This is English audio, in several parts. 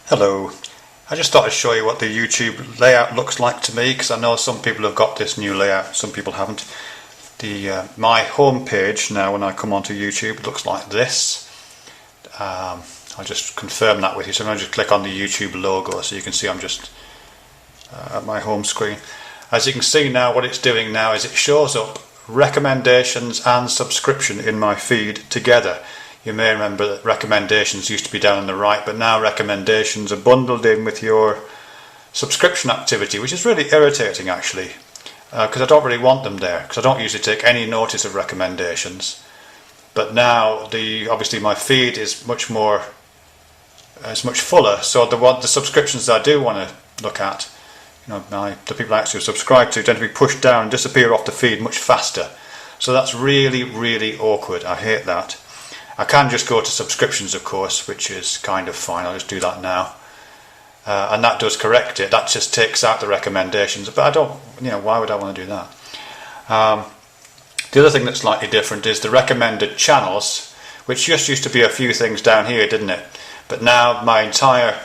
Hello, I just thought I'd show you what the YouTube layout looks like to me, because I know some people have got this new layout, some people haven't. My home page now, when I come onto YouTube, looks like this. I'll just confirm that with you. So I'm going to just click on the YouTube logo so you can see I'm just at my home screen. As you can see now, what it's doing now is it shows up recommendations and subscription in my feed together. You may remember that recommendations used to be down on the right, but now recommendations are bundled in with your subscription activity, which is really irritating actually, because I don't really want them there, because I don't usually take any notice of recommendations. But now obviously my feed is much fuller, so the subscriptions I do want to look at, the people I actually subscribe to, tend to be pushed down and disappear off the feed much faster. So that's really, really awkward. I hate that. I can just go to subscriptions, of course, which is kind of fine. I'll just do that now. And that does correct it. That just takes out the recommendations. But I don't, why would I want to do that? The other thing that's slightly different is the recommended channels, which just used to be a few things down here, didn't it? But now my entire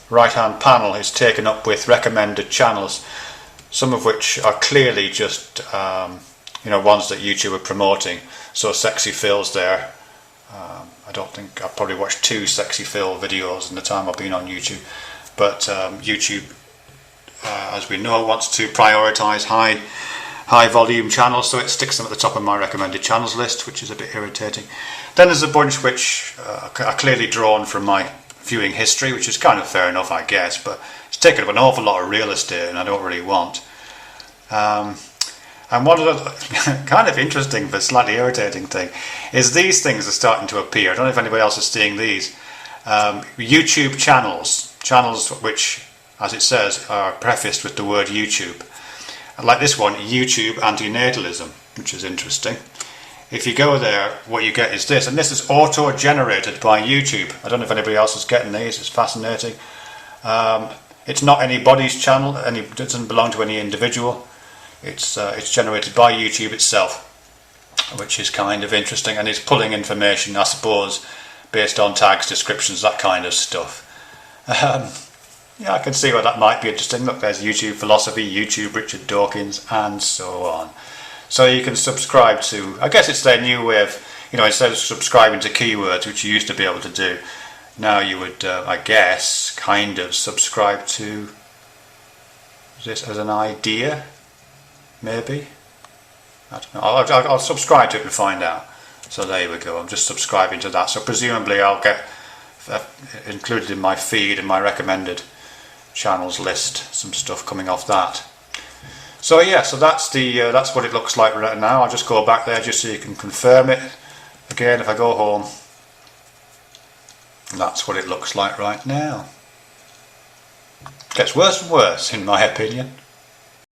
right-hand panel is taken up with recommended channels, some of which are clearly just ones that YouTube are promoting. So Sexy Phil's there. I don't think I've probably watched 2 Sexy Phil videos in the time I've been on YouTube. But YouTube, as we know, wants to prioritise high volume channels, so it sticks them at the top of my recommended channels list, which is a bit irritating. Then there's a bunch which are clearly drawn from my viewing history, which is kind of fair enough, I guess, but it's taken up an awful lot of real estate and I don't really want. And one of the kind of interesting but slightly irritating thing is these things are starting to appear. I don't know if anybody else is seeing these. YouTube channels which, as it says, are prefaced with the word YouTube. Like this one, YouTube Antinatalism, which is interesting. If you go there, what you get is this, and this is auto-generated by YouTube. I don't know if anybody else is getting these. It's fascinating. It's not anybody's channel, it doesn't belong to any individual. It's generated by YouTube itself, which is kind of interesting, and it's pulling information, I suppose, based on tags, descriptions, that kind of stuff. I can see why that might be interesting. Look, there's YouTube Philosophy, YouTube Richard Dawkins, and so on. So you can subscribe to, I guess it's their new way of, instead of subscribing to keywords, which you used to be able to do, now you would, I guess, kind of subscribe to this as an idea. Maybe, I don't know. I'll subscribe to it and find out. So there we go. I'm just subscribing to that. So presumably I'll get included in my feed and my recommended channels list some stuff coming off that. So yeah, so that's what it looks like right now. I'll just go back there just so you can confirm it. Again, if I go home, that's what it looks like right now. Gets worse and worse, in my opinion.